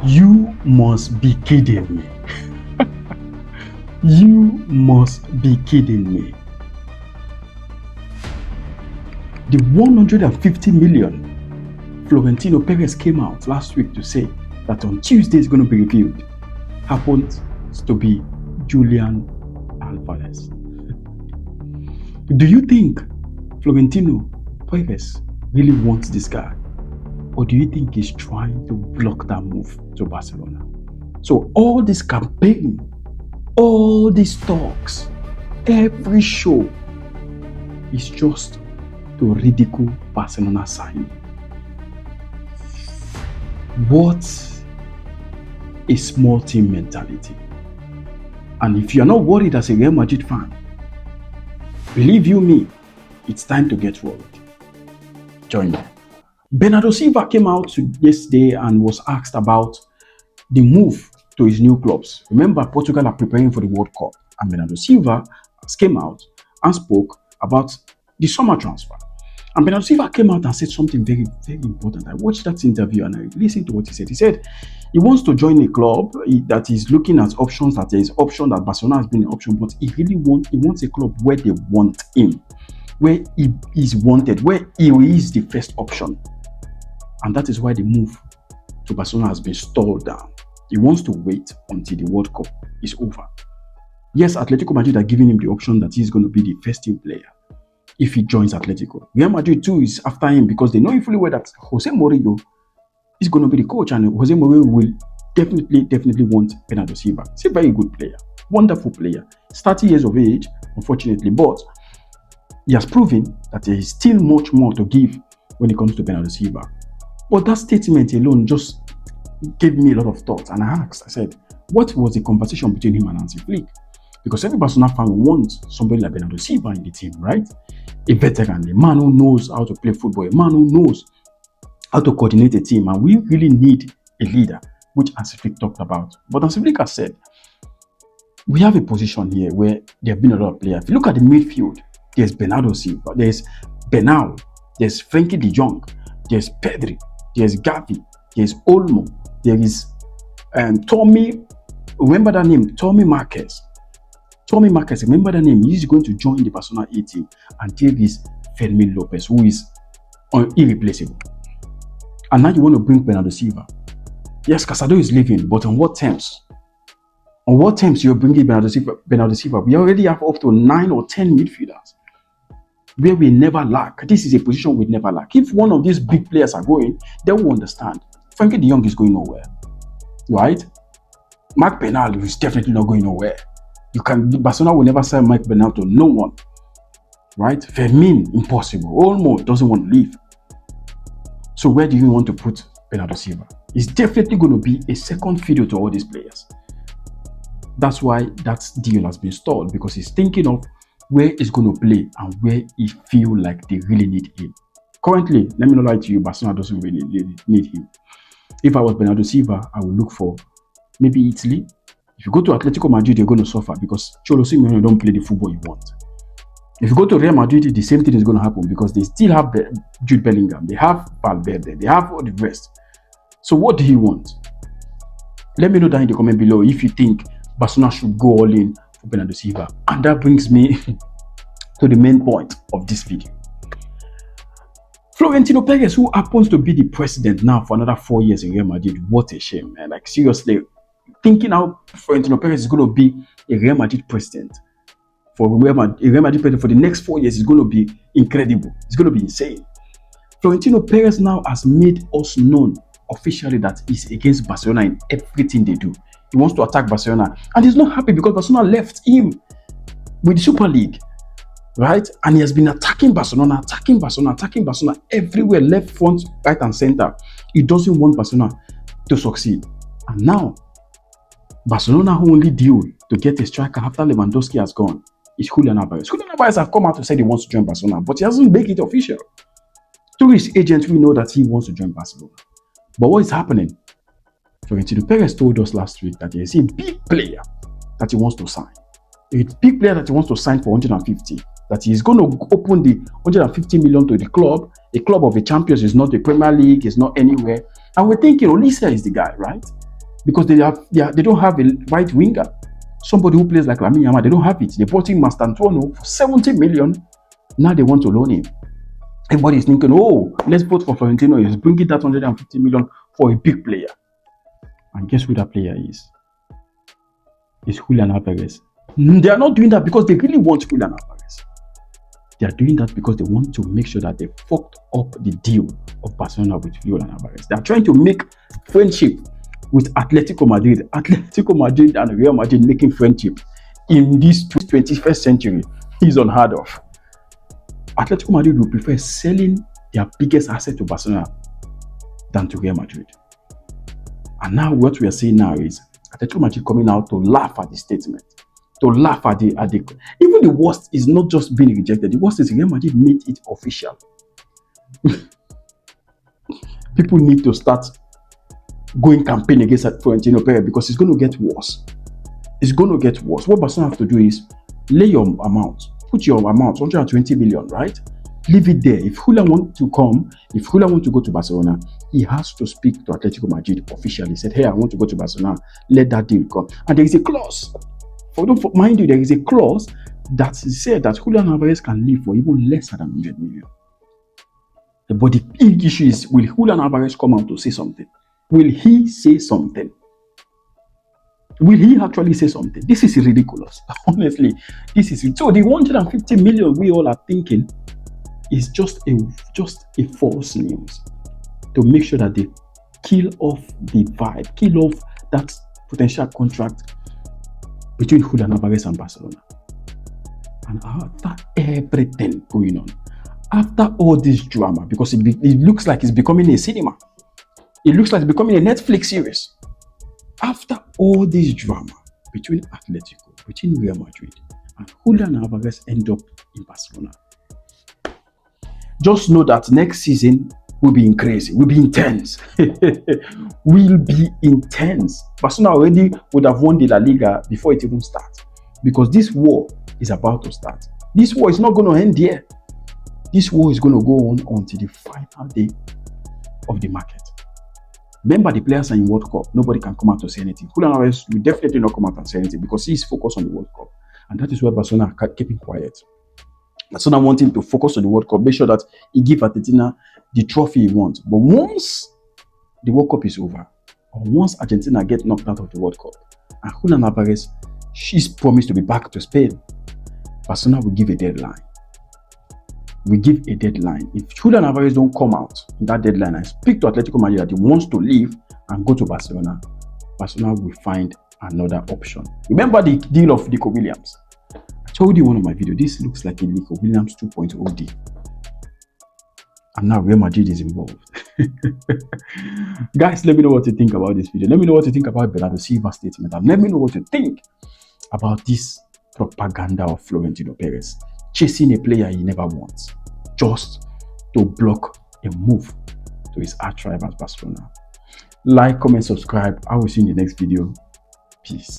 You must be kidding me. You must be kidding me. The 150 million Florentino Perez came out last week to say that on Tuesday is going to be reviewed happens to be Julián Álvarez. Do you think Florentino Perez really wants this guy? Or do you think he's trying to block that move to Barcelona? So all this campaign, all these talks, every show is just to ridicule Barcelona signing. What a small team mentality. And if you're not worried as a Real Madrid fan, believe you me, it's time to get worried. Join me. Bernardo Silva came out yesterday and was asked about the move to his new clubs. Remember, Portugal are preparing for the World Cup, and Bernardo Silva came out and spoke about the summer transfer. And Bernardo Silva came out and said something very, very important. I watched that interview and I listened to what he said. He said he wants to join a club that is looking at options, that there is option, that Barcelona has been an option, but he wants a club where they want him, where he is wanted, where he is the first option. And that is why the move to Barcelona has been stalled down. He wants to wait until the World Cup is over. Yes, Atletico Madrid are giving him the option that he's going to be the first team player if he joins Atletico. Real Madrid too is after him because they know fully well that Jose Mourinho is going to be the coach, and Jose Mourinho will definitely want Bernardo Silva. He's a very good player, wonderful player. He's 30 years of age, unfortunately, but he has proven that there is still much more to give when it comes to Bernardo Silva. But that statement alone just gave me a lot of thoughts, and I said, what was the conversation between him and Hansi Flick? Because every Barcelona fan wants somebody like Bernardo Silva in the team, right? A veteran, a man who knows how to play football, a man who knows how to coordinate a team, and we really need a leader, which Hansi Flick talked about. But Hansi Flick has said, we have a position here where there have been a lot of players. If you look at the midfield, there's Bernardo Silva, there's Bernal, there's Frenkie de Jong, there's Pedri, there's Gavi, there's Olmo, there is Tommy, remember that name, Tommy Marquez, remember that name, he's going to join the Barcelona A team, and there is Fermin Lopez, who is irreplaceable. And now you want to bring Bernardo Silva. Yes, Casado is leaving, but on what terms? On what terms you're bringing Bernardo Silva? We already have up to 9 or 10 midfielders where we never lack. This is a position we never lack. If one of these big players are going, they will understand. Frenkie de Jong is going nowhere, right? Marc Bernal is definitely not going nowhere. Barcelona will never sell Marc Bernal to no one, right? Fermin, impossible. Olmo doesn't want to leave. So where do you want to put Bernardo Silva? It's definitely going to be a second fiddle to all these players. That's why that deal has been stalled, because he's thinking of where he's going to play and where he feel like they really need him. Currently, let me not lie to you, Barcelona doesn't really need him. If I was Bernardo Silva, I would look for maybe Italy. If you go to Atletico Madrid, you're going to suffer because Cholo Simeone don't play the football you want. If you go to Real Madrid, the same thing is going to happen because they still have Jude Bellingham, they have Valverde, they have all the rest. So what do you want? Let me know down in the comment below if you think Barcelona should go all in for Bernardo Silva. And that brings me to the main point of this video. Florentino Perez, who happens to be the president now for another 4 years in Real Madrid, what a shame, man. Like, seriously, thinking how Florentino Perez is going to be a Real Madrid president for Real Madrid president for the next 4 years is going to be incredible. It's going to be insane. Florentino Perez now has made us known officially that he's against Barcelona in everything they do. He wants to attack Barcelona, and he's not happy because Barcelona left him with the Super League, right? And he has been attacking Barcelona everywhere, left, front, right, and center. He doesn't want Barcelona to succeed. And now, Barcelona who only deal to get a striker after Lewandowski has gone is Julián Álvarez. Julián Álvarez has come out to say he wants to join Barcelona, but he hasn't made it official. Through his agent, we know that he wants to join Barcelona. But what is happening? Florentino Perez told us last week that there is a big player that he wants to sign. A big player that he wants to sign for 150. That he is going to open the 150 million to the club. A club of the champions is not the Premier League, is not anywhere. And we're thinking, Olisa is the guy, right? because they don't have a right winger. Somebody who plays like Lamine Yamal, they don't have it. They bought in Mastantuono for 70 million. Now they want to loan him. Everybody is thinking, oh, let's vote for Florentino. He's bringing that 150 million for a big player. And guess who that player is? It's Julián Álvarez. They are not doing that because they really want Julián Álvarez. They are doing that because they want to make sure that they fucked up the deal of Barcelona with Julián Álvarez. They are trying to make friendship with Atletico Madrid. Atletico Madrid and Real Madrid making friendship in this 21st century is unheard of. Atletico Madrid will prefer selling their biggest asset to Barcelona than to Real Madrid. And now what we are seeing now is Atletico Madrid coming out to laugh at the statement, to laugh at the even the worst is not just being rejected. The worst is Real Madrid made it official. People need to start going campaign against Florentino Perez because it's going to get worse. It's going to get worse. What Barcelona have to do is lay your amount. Put your amount, 120 million, right? Leave it there. If Julián wants to come, if Julián wants to go to Barcelona, he has to speak to Atletico Madrid officially. He said, hey, I want to go to Barcelona. Let that deal come. And there is a clause. Mind you, there is a clause that said that Julián Álvarez can leave for even less than 100 million. But the big issue is, will Julián Álvarez come out to say something? Will he say something? Will he actually say something? This is ridiculous. Honestly, this is it. So the 150 million we all are thinking is just a false news to make sure that they kill off the vibe, kill off that potential contract between Julián Álvarez and Barcelona. And after everything going on, after all this drama, because it looks like it's becoming a cinema, it looks like it's becoming a Netflix series. After all this drama between Atletico, between Real Madrid, and Julián Álvarez end up in Barcelona, just know that next season will be crazy, will be intense. Will be intense. Barcelona already would have won the La Liga before it even starts, because this war is about to start. This war is not going to end here. This war is going to go on until the final day of the market. Remember, the players are in World Cup. Nobody can come out to say anything. Julián Álvarez will definitely not come out and say anything because he's focused on the World Cup. And that is why Barcelona are keeping quiet. Barcelona want him to focus on the World Cup, make sure that he gives Argentina the trophy he wants. But once the World Cup is over, or once Argentina get knocked out of the World Cup, and Julián Álvarez, she's promised to be back to Spain, Barcelona will give a deadline. We give a deadline. If Julián Álvarez don't come out in that deadline and speak to Atletico Madrid that he wants to leave and go to Barcelona, Barcelona will find another option. Remember the deal of Nico Williams? I told you in one of my videos, this looks like a Nico Williams 2.0 deal. And now Real Madrid is involved. Guys, let me know what you think about this video. Let me know what you think about Bernardo Silva's statement. And let me know what you think about this propaganda of Florentino Perez chasing a player he never wants just to block a move to his arch rival Barcelona. Like, comment, subscribe. I will see you in the next video. Peace.